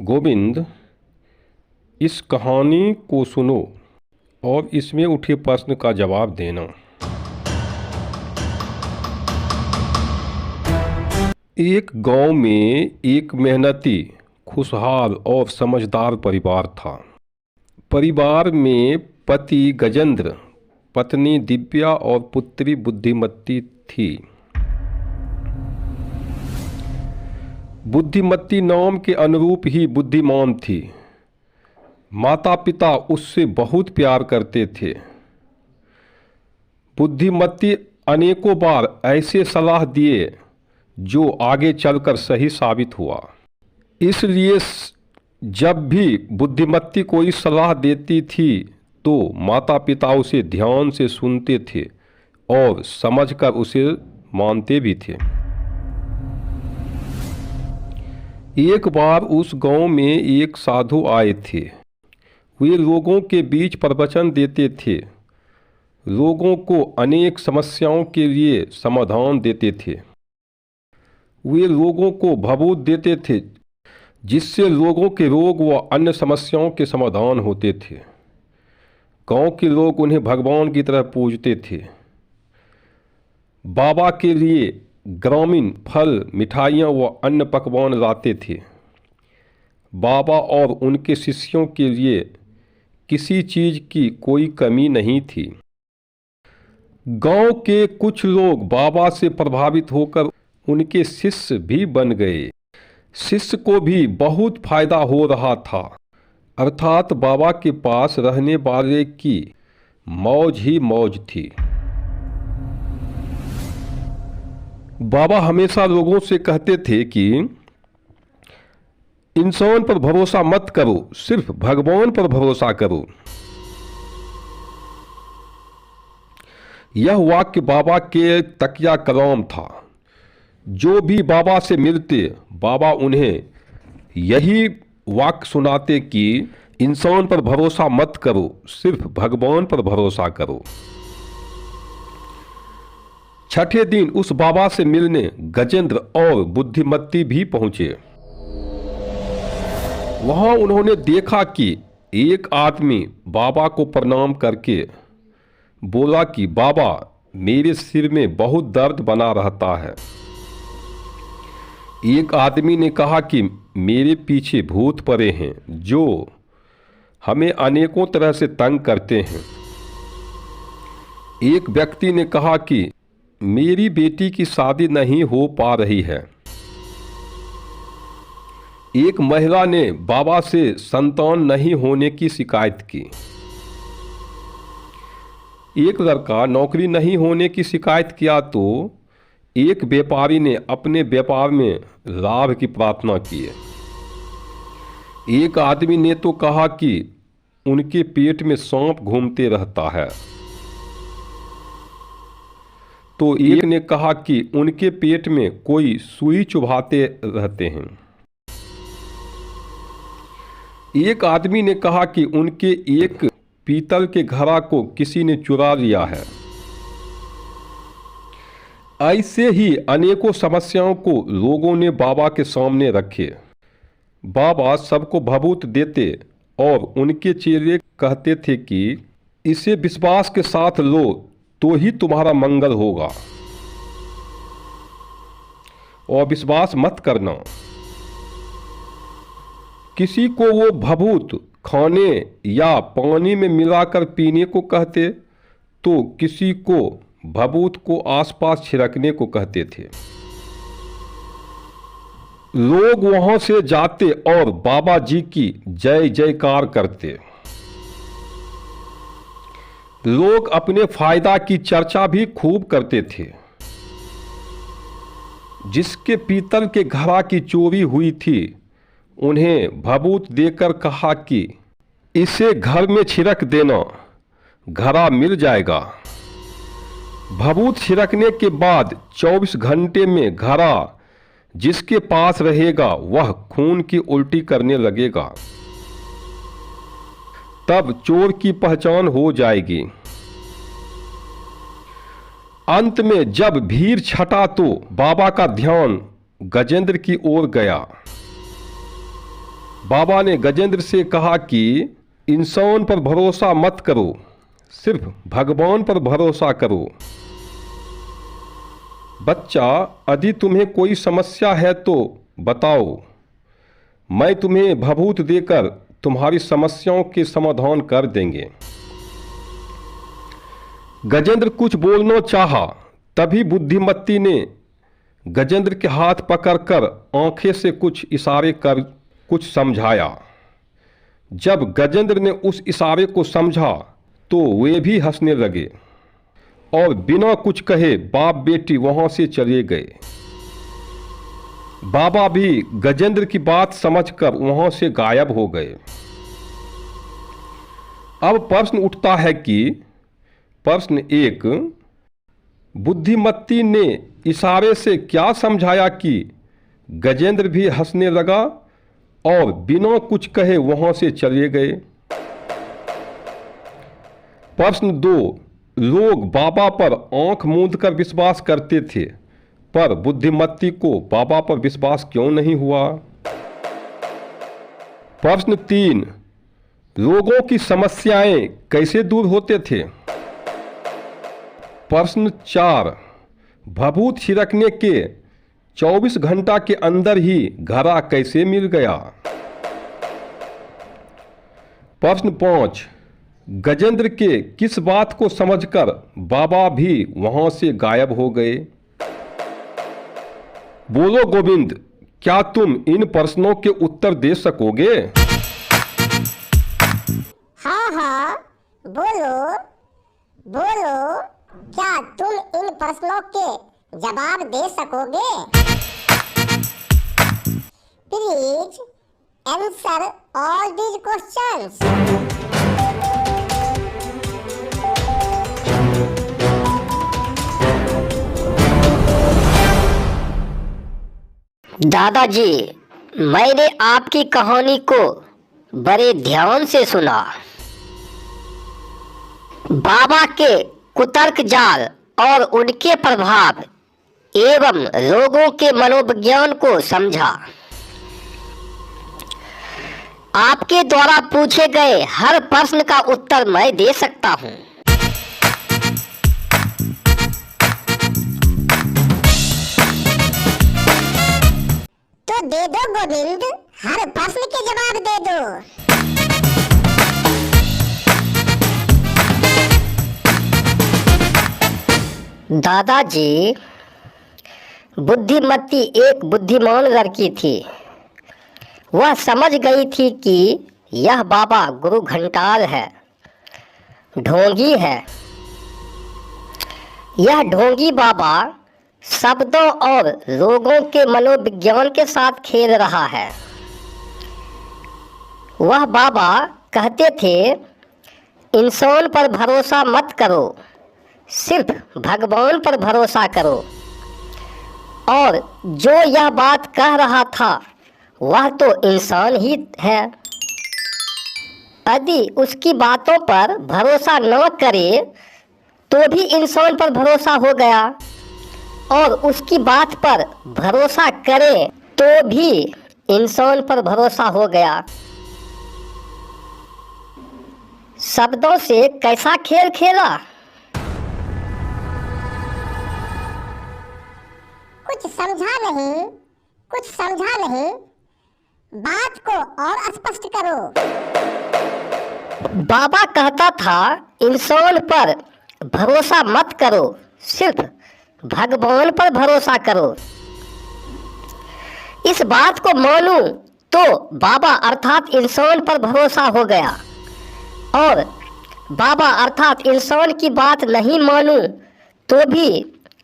गोविंद, इस कहानी को सुनो और इसमें उठे प्रश्न का जवाब देना। एक गांव में एक मेहनती, खुशहाल और समझदार परिवार था। परिवार में पति गजेंद्र, पत्नी दिव्या और पुत्री बुद्धिमती थी। बुद्धिमती नाम के अनुरूप ही बुद्धिमान थी। माता पिता उससे बहुत प्यार करते थे। बुद्धिमती अनेकों बार ऐसे सलाह दिए जो आगे चलकर सही साबित हुआ। इसलिए जब भी बुद्धिमती कोई सलाह देती थी तो माता पिता उसे ध्यान से सुनते थे और समझकर उसे मानते भी थे। एक बार उस गांव में एक साधु आए थे। वे लोगों के बीच प्रवचन देते थे, लोगों को अनेक समस्याओं के लिए समाधान देते थे। वे लोगों को भभूत देते थे जिससे लोगों के रोग व अन्य समस्याओं के समाधान होते थे। गांव के लोग उन्हें भगवान की तरह पूजते थे। बाबा के लिए ग्रामीण फल, मिठाइयाँ व अन्य पकवान लाते थे। बाबा और उनके शिष्यों के लिए किसी चीज़ की कोई कमी नहीं थी। गांव के कुछ लोग बाबा से प्रभावित होकर उनके शिष्य भी बन गए। शिष्य को भी बहुत फायदा हो रहा था, अर्थात बाबा के पास रहने वाले की मौज ही मौज थी। बाबा हमेशा लोगों से कहते थे कि इंसान पर भरोसा मत करो, सिर्फ भगवान पर भरोसा करो। यह वाक्य बाबा के तकिया कलाम था। जो भी बाबा से मिलते, बाबा उन्हें यही वाक्य सुनाते कि इंसान पर भरोसा मत करो, सिर्फ भगवान पर भरोसा करो। छठे दिन उस बाबा से मिलने गजेंद्र और बुद्धिमती भी पहुंचे। वहां उन्होंने देखा कि एक आदमी बाबा को प्रणाम करके बोला कि बाबा, मेरे सिर में बहुत दर्द बना रहता है। एक आदमी ने कहा कि मेरे पीछे भूत पड़े हैं जो हमें अनेकों तरह से तंग करते हैं। एक व्यक्ति ने कहा कि मेरी बेटी की शादी नहीं हो पा रही है। एक महिला ने बाबा से संतान नहीं होने की शिकायत की। एक लड़का नौकरी नहीं होने की शिकायत किया तो एक व्यापारी ने अपने व्यापार में लाभ की प्रार्थना की। एक आदमी ने तो कहा कि उनके पेट में सांप घूमते रहता है, तो एक ने कहा कि उनके पेट में कोई सुई चुभाते रहते हैं। एक आदमी ने कहा कि उनके एक पीतल के घड़ा को किसी ने चुरा लिया है। ऐसे ही अनेकों समस्याओं को लोगों ने बाबा के सामने रखे। बाबा सबको भभूत देते और उनके चेले कहते थे कि इसे विश्वास के साथ लो तो ही तुम्हारा मंगल होगा, और विश्वास मत करना। किसी को वो भभूत खाने या पानी में मिलाकर पीने को कहते तो किसी को भभूत को आसपास छिड़कने को कहते थे। लोग वहां से जाते और बाबा जी की जय जयकार करते। लोग अपने फायदा की चर्चा भी खूब करते थे। जिसके पीतल के घड़ा की चोरी हुई थी उन्हें भभूत देकर कहा कि इसे घर में छिड़क देना, घड़ा मिल जाएगा। भभूत छिड़कने के बाद 24 घंटे में घड़ा जिसके पास रहेगा वह खून की उल्टी करने लगेगा। तब चोर की पहचान हो जाएगी। अंत में जब भीड़ छटा तो बाबा का ध्यान गजेंद्र की ओर गया। बाबा ने गजेंद्र से कहा कि इंसान पर भरोसा मत करो, सिर्फ भगवान पर भरोसा करो। बच्चा, यदि तुम्हें कोई समस्या है तो बताओ, मैं तुम्हें भभूत देकर तुम्हारी समस्याओं के समाधान कर देंगे। गजेंद्र कुछ बोलना चाहा, तभी बुद्धिमती ने गजेंद्र के हाथ पकड़कर आंखें से कुछ इशारे कर कुछ समझाया। जब गजेंद्र ने उस इशारे को समझा तो वे भी हंसने लगे और बिना कुछ कहे बाप बेटी वहां से चले गए। बाबा भी गजेंद्र की बात समझकर वहां से गायब हो गए। अब प्रश्न उठता है कि प्रश्न 1, बुद्धिमती ने इशारे से क्या समझाया कि गजेंद्र भी हंसने लगा और बिना कुछ कहे वहां से चले गए। प्रश्न 2, लोग बाबा पर आंख मूंदकर विश्वास करते थे, पर बुद्धिमती को बाबा पर विश्वास क्यों नहीं हुआ। प्रश्न 3, लोगों की समस्याएं कैसे दूर होते थे। प्रश्न 4, भभूत छिड़कने के 24 घंटा के अंदर ही घड़ा कैसे मिल गया। प्रश्न 5, गजेंद्र के किस बात को समझकर बाबा भी वहां से गायब हो गए। बोलो गोविंद, क्या तुम इन प्रश्नों के उत्तर दे सकोगे। हाँ हाँ, बोलो बोलो, क्या तुम इन प्रश्नों के जवाब दे सकोगे। Please answer all these questions. दादाजी, मैंने आपकी कहानी को बड़े ध्यान से सुना। बाबा के कुतर्क जाल और उनके प्रभाव एवं लोगों के मनोविज्ञान को समझा। आपके द्वारा पूछे गए हर प्रश्न का उत्तर मैं दे सकता हूँ। तो दे दो गोविंद, हर प्रश्न के जवाब दे दो। दादाजी, बुद्धिमती एक बुद्धिमान लड़की थी। वह समझ गई थी कि यह बाबा गुरु घंटाल है, ढोंगी है। यह ढोंगी बाबा शब्दों और लोगों के मनोविज्ञान के साथ खेल रहा है। वह बाबा कहते थे, इंसान पर भरोसा मत करो, सिर्फ भगवान पर भरोसा करो। और जो यह बात कह रहा था वह तो इंसान ही है। यदि उसकी बातों पर भरोसा न करे तो भी इंसान पर भरोसा हो गया, और उसकी बात पर भरोसा करे तो भी इंसान पर भरोसा हो गया। शब्दों से कैसा खेल खेला। कुछ समझा नहीं, बात को और स्पष्ट करो। बाबा कहता था, इंसान पर भरोसा मत करो, सिर्फ भगवान पर भरोसा करो। इस बात को मानूं तो बाबा अर्थात इंसान पर भरोसा हो गया, और बाबा अर्थात इंसान की बात नहीं मानूं तो भी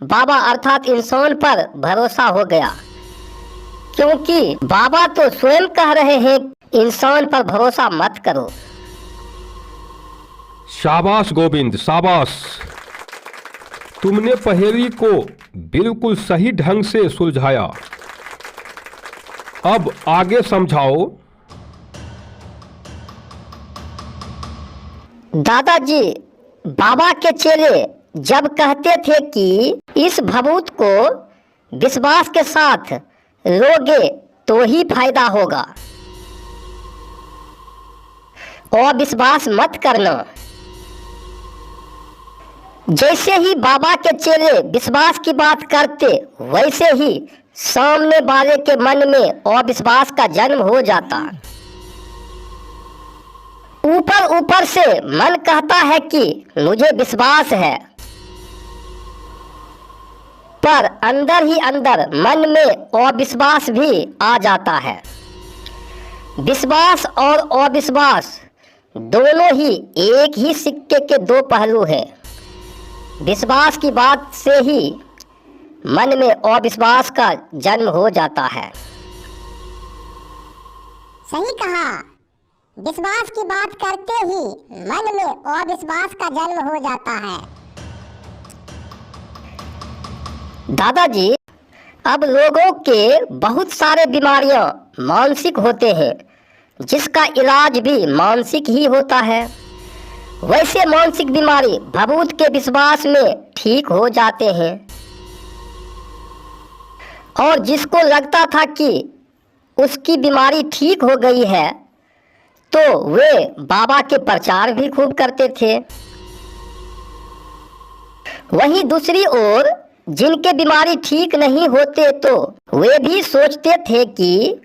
बाबा अर्थात इंसान पर भरोसा हो गया, क्योंकि बाबा तो स्वयं कह रहे हैं इंसान पर भरोसा मत करो। शाबाश गोविंद, शाबाश। तुमने पहेली को बिल्कुल सही ढंग से सुलझाया। अब आगे समझाओ। दादाजी, बाबा के चेले जब कहते थे कि इस भभूत को विश्वास के साथ लोगे तो ही फायदा होगा, अविश्वास मत करना। जैसे ही बाबा के चेले विश्वास की बात करते, वैसे ही सामने वाले के मन में अविश्वास का जन्म हो जाता। ऊपर ऊपर से मन कहता है कि मुझे विश्वास है, पर अंदर ही अंदर मन में अविश्वास भी आ जाता है। विश्वास और अविश्वास दोनों ही एक ही सिक्के के दो पहलू हैं। विश्वास की बात से ही मन में अविश्वास का जन्म हो जाता है। सही कहा, विश्वास की बात करते ही मन में अविश्वास का जन्म हो जाता है। दादाजी, अब लोगों के बहुत सारे बीमारियां मानसिक होते हैं, जिसका इलाज भी मानसिक ही होता है। वैसे मानसिक बीमारी भभूत के विश्वास में ठीक हो जाते हैं। और जिसको लगता था कि उसकी बीमारी ठीक हो गई है, तो वे बाबा के प्रचार भी खूब करते थे। वहीं दूसरी ओर जिनके बीमारी ठीक नहीं होते, तो वे भी सोचते थे कि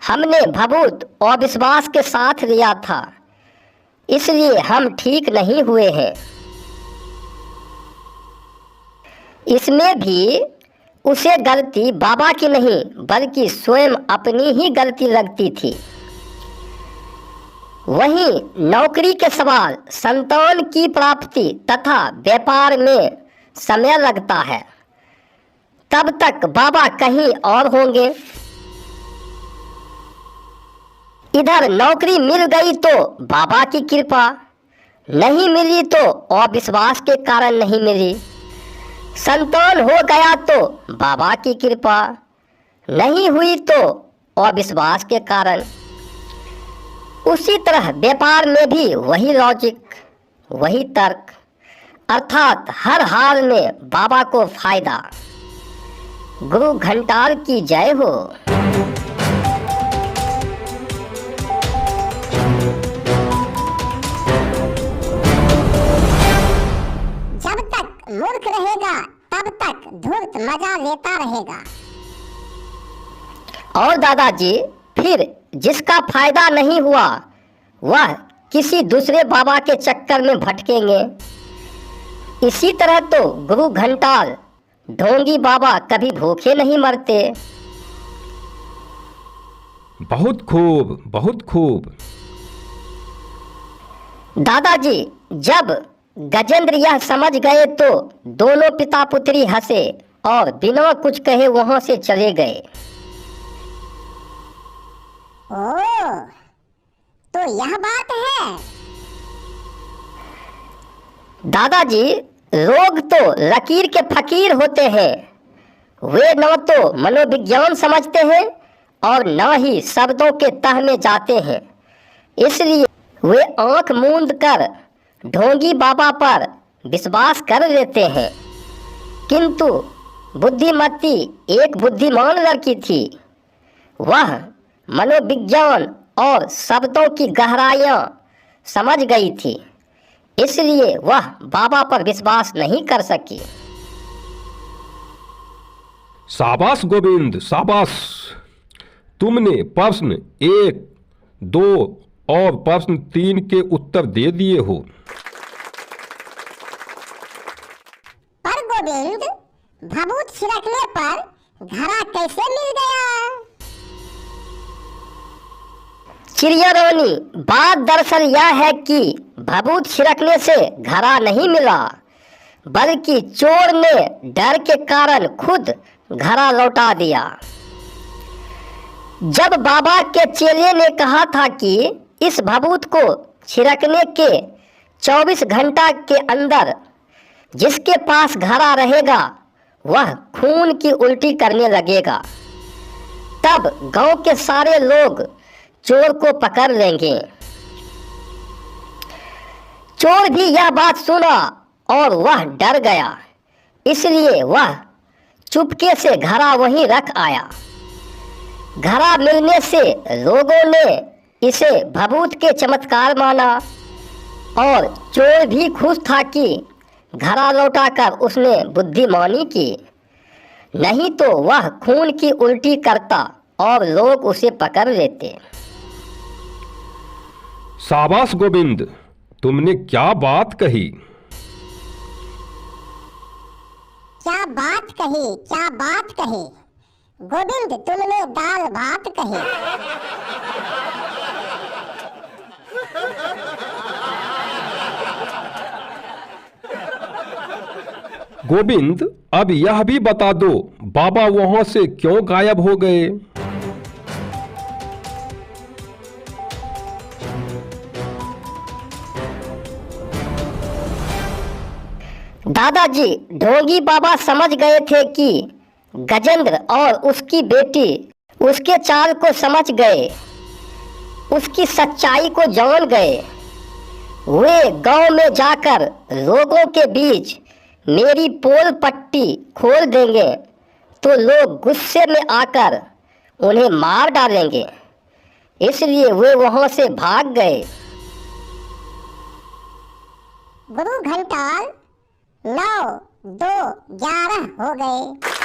हमने भभूत अविश्वास के साथ लिया था, इसलिए हम ठीक नहीं हुए हैं। इसमें भी उसे गलती बाबा की नहीं, बल्कि स्वयं अपनी ही गलती लगती थी। वहीं नौकरी के सवाल, संतान की प्राप्ति तथा व्यापार में समय लगता है, तब तक बाबा कहीं और होंगे। इधर नौकरी मिल गई तो बाबा की कृपा, नहीं मिली तो अविश्वास के कारण नहीं मिली। संतान हो गया तो बाबा की कृपा, नहीं हुई तो अविश्वास के कारण। उसी तरह व्यापार में भी वही लॉजिक, वही तर्क, अर्थात हर हाल में बाबा को फायदा। गुरु घंटाल की जय हो। जब तक मूर्ख रहेगा तब तक धूर्त मजा लेता रहेगा। और दादाजी, फिर जिसका फायदा नहीं हुआ वह किसी दूसरे बाबा के चक्कर में भटकेंगे। इसी तरह तो गुरु घंटाल ढोंगी बाबा कभी भूखे नहीं मरते। बहुत खूब, बहुत खूब। दादाजी, जब गजेंद्र यह समझ गए तो दोनों पिता पुत्री हंसे और बिना कुछ कहे वहां से चले गए। ओह, तो यह बात है। दादाजी, लोग तो लकीर के फकीर होते हैं। वे न तो मनोविज्ञान समझते हैं और न ही शब्दों के तह में जाते हैं। इसलिए वे आंख मूंद कर ढोंगी बाबा पर विश्वास कर लेते हैं। किंतु बुद्धिमती एक बुद्धिमान लड़की थी। वह मनोविज्ञान और शब्दों की गहराइयाँ समझ गई थी, इसलिए वह बाबा पर विश्वास नहीं कर सकी। शाबाश गोविंद, शाबाश। तुमने प्रश्न 1, 2 और प्रश्न 3 के उत्तर दे दिए हो। पर गोविंद, भभूत छिड़कने पर घड़ा कैसे मिल गया? चिड़िया रानी, बात दरअसल यह है कि भभूत छिड़कने से घड़ा नहीं मिला, बल्कि चोर ने डर के कारण खुद घड़ा लौटा दिया। जब बाबा के चेले ने कहा था कि इस भभूत को छिड़कने के 24 घंटा के अंदर जिसके पास घड़ा रहेगा वह खून की उल्टी करने लगेगा, तब गांव के सारे लोग चोर को पकड़ लेंगे। चोर भी यह बात सुना और वह डर गया, इसलिए वह चुपके से घड़ा वहीं रख आया। घड़ा मिलने से लोगों ने इसे भभूत के चमत्कार माना और चोर भी खुश था कि घड़ा लौटाकर उसने बुद्धिमानी की, नहीं तो वह खून की उल्टी करता और लोग उसे पकड़ लेते। शाबाश गोविंद, तुमने क्या बात कही। क्या बात कही, क्या बात कही। गोविंद, तुमने दाल भात कही। गोविंद, अब यह भी बता दो, बाबा वहां से क्यों गायब हो गए। दादाजी, ढोंगी बाबा समझ गए थे कि गजेंद्र और उसकी बेटी उसके चाल को समझ गए, उसकी सच्चाई को जान गए। वे गांव में जाकर लोगों के बीच मेरी पोल पट्टी खोल देंगे तो लोग गुस्से में आकर उन्हें मार डालेंगे, इसलिए वे वहां से भाग गए। गुरु घंटाल 9, 2, 11 हो गए।